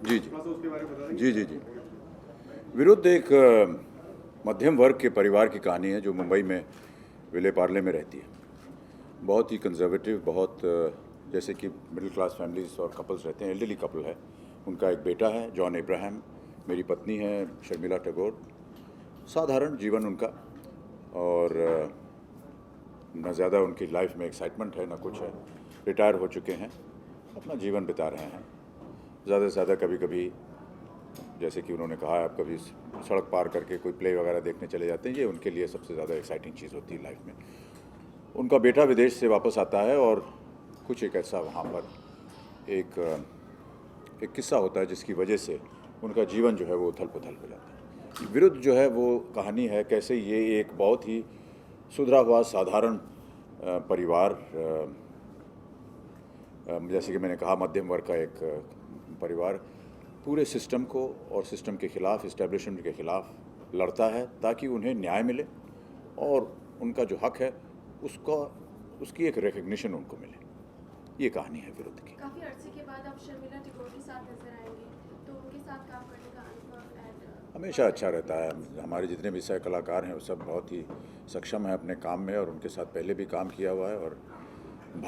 जी जी थोड़ा सा उसके बारे में बता देंगे। जी जी जी विरुद्ध एक मध्यम वर्ग के परिवार की कहानी है जो मुंबई में विले पार्ले में रहती है। बहुत ही कंजर्वेटिव, बहुत जैसे कि मिडिल क्लास फैमिलीज और कपल्स रहते हैं, एल्डरली कपल है। उनका एक बेटा है जॉन इब्राहिम, मेरी पत्नी है शर्मिला टैगोर। साधारण जीवन उनका, और न ज़्यादा उनकी लाइफ में एक्साइटमेंट है, न कुछ है। रिटायर हो चुके हैं, अपना जीवन बिता रहे हैं। ज़्यादा से ज़्यादा कभी कभी, जैसे कि उन्होंने कहा, आप कभी सड़क पार करके कोई प्ले वगैरह देखने चले जाते हैं, ये उनके लिए सबसे ज़्यादा एक्साइटिंग चीज़ होती है लाइफ में। उनका बेटा विदेश से वापस आता है और कुछ एक ऐसा वहाँ पर एक किस्सा होता है जिसकी वजह से उनका जीवन जो है वो उथल पुथल हो जाता है। विरुद्ध जो है वो कहानी है कैसे ये एक बहुत ही सुधरा हुआ साधारण परिवार, जैसे कि मैंने कहा मध्यम वर्ग का एक परिवार पूरे सिस्टम को और सिस्टम के खिलाफ, इस्टेब्लिशमेंट के खिलाफ लड़ता है ताकि उन्हें न्याय मिले और उनका जो हक है उसका उसकी एक रिकग्निशन उनको मिले। ये कहानी है विरुद्ध की। काफी अरसे के बाद आप शर्मिला टैगोर के साथ नजर आएंगे, तो उनके साथ काम करने का अनुभव एंड हमेशा अच्छा रहता है। हमारे जितने भी सह कलाकार हैं वो सब बहुत ही सक्षम हैं अपने काम में, और उनके साथ पहले भी काम किया हुआ है, और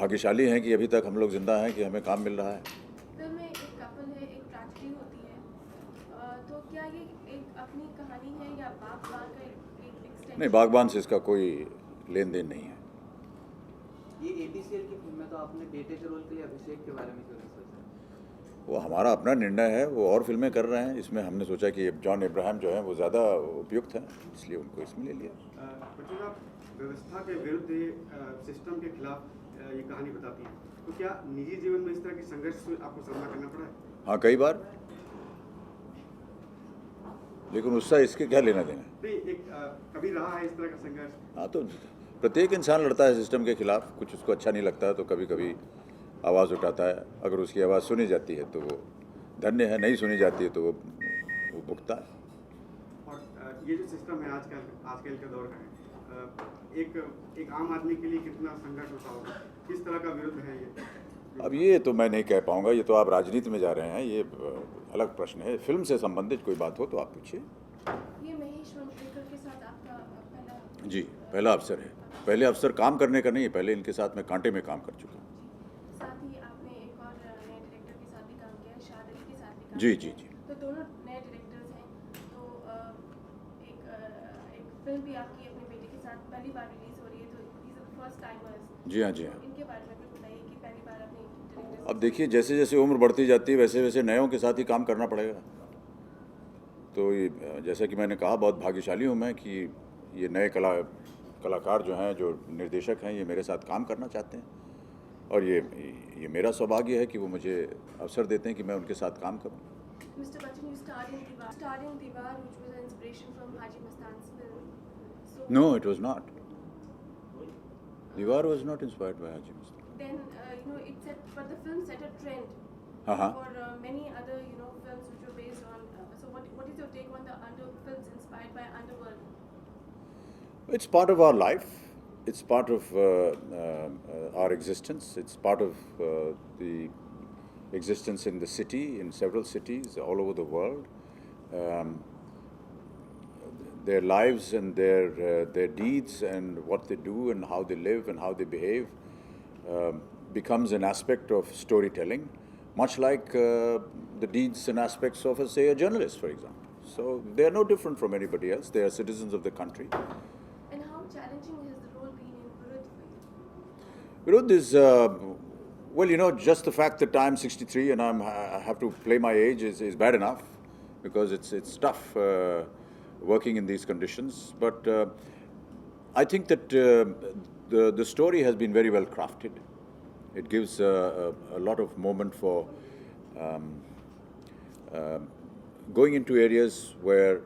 भाग्यशाली हैं कि अभी तक हम लोग जिंदा हैं कि हमें काम मिल रहा है। फिल्म में एक कपल है, एक ट्रेजेडी होती है, तो क्या ये एक अपनी कहानी है या बागबान का एक एक्सटेंशन? नहीं, बागबान से इसका कोई लेन देन नहीं है। ये एटीसीएल की फिल्म में तो आपने बेटे के रोल के लिए अभिषेक के बारे में क्यों नहीं सोचा? वो हमारा अपना निर्णय है, वो और फिल्में कर रहे हैं, इसमें हमने सोचा कि जॉन इब्राहिम जो है वो ज़्यादा उपयुक्त हैं, इसलिए उनको इसमें ले लिया। बच्चों आप व्यवस्था के विरुद्ध सिस्टम के खिलाफ ये कहानी बताती है, तो क्या निजी जीवन में इस तरह के संघर्ष से आपको सामना करना पड़ा है? हाँ, कई बार, लेकिन उससे इसके क्या लेना देना। नहीं, एक कभी रहा है इस तरह का संघर्ष? हाँ, तो प्रत्येक इंसान लड़ता है सिस्टम के खिलाफ, कुछ उसको अच्छा नहीं लगता है तो कभी कभी आवाज़ उठाता है। अगर उसकी आवाज़ सुनी जाती है तो वो धन्य है, नहीं सुनी जाती है तो वो भुगता है। और ये जो सिस्टम है आजकल के दौर का है, एक आम आदमी के लिए कितना संघर्ष होता होगा, किस तरह का विरोध है ये? अब ये तो मैं नहीं कह पाऊँगा, ये तो आप राजनीति में जा रहे हैं, ये अलग प्रश्न है। फिल्म से संबंधित कोई बात हो तो आप पूछिए। ये महेश वंशवेकर के साथ आपका पहला? जी, पहला अवसर है। पहले अवसर काम करने का नहीं है, पहले इनके साथ मैं कांटे में काम कर चुका हूँ। साथ ही आपने एक और नए डायरेक्टर के साथ भी काम किया है, शाद अली के साथ भी काम जी किया जी है। जी तो दोनों नए डायरेक्टर्स हैं, तो एक फिल्म भी आपकी अपने बेटे के साथ पहली बार रिलीज हो रही है, तो these are the first timers. जी हाँ, जी हाँ। इनके बारे में कुछ बताइए कि पहली बार अपने डायरेक्टर। अब देखिए, जैसे जैसे उम्र बढ़ती जाती है वैसे वैसे नयों के साथ ही काम करना पड़ेगा। तो ये जैसा कि मैंने कहा, बहुत भाग्यशाली हूँ मैं कि ये नए कलाकार जो हैं, जो निर्देशक हैं, ये मेरे साथ काम करना चाहते हैं, और ये मेरा सौभाग्य है कि वो मुझे अवसर देते हैं कि मैं उनके साथ काम करूं। Mr. Bachchan, you starred in Diwar, which was an inspiration from Haji Mastan's film. So No, it was not. Diwar was not inspired by Haji Mustafaa. then, it set, but the film set a trend Uh-huh. for many other, films which were based on. So what is your take on the films inspired by Underworld? It's part of our life. It's part of our existence. It's part of the existence in the city, in several cities all over the world. Their lives and their deeds and what they do and how they live and how they behave becomes an aspect of storytelling, much like the deeds and aspects of, say, a journalist, for example. So they are no different from anybody else. They are citizens of the country. And how challenging has the role been in Viruddh for you? Viruddh is, well, just the fact that I'm 63 and I have to play my age is bad enough, because it's tough working in these conditions. But I think that the story has been very well crafted. It gives a lot of moment for going into areas where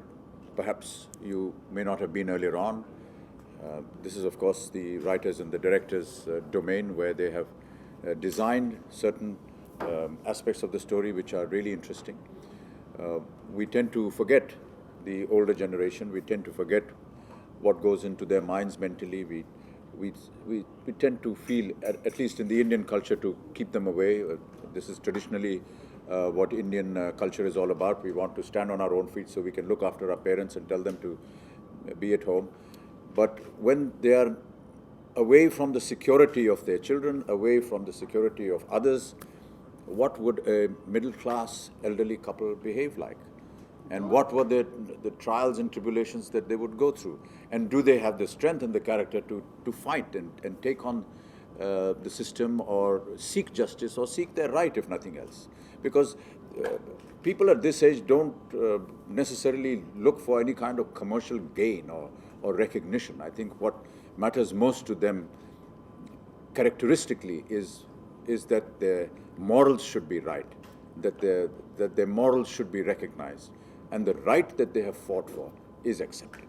perhaps you may not have been earlier on. This is, of course, the writers and the directors' domain, where they have designed certain aspects of the story which are really interesting. We tend to forget the older generation. We tend to forget what goes into their minds mentally. We tend to feel, at least in the Indian culture, to keep them away. This is traditionally what Indian culture is all about. We want to stand on our own feet so we can look after our parents and tell them to be at home. But when they are away from the security of their children, away from the security of others, what would a middle-class elderly couple behave like? And what were the trials and tribulations that they would go through? And do they have the strength and the character to fight and take on the system, or seek justice, or seek their right, if nothing else? Because people at this age don't necessarily look for any kind of commercial gain or recognition. I think what matters most to them characteristically is that their morals should be right, that their morals should be recognized, and the right that they have fought for is accepted.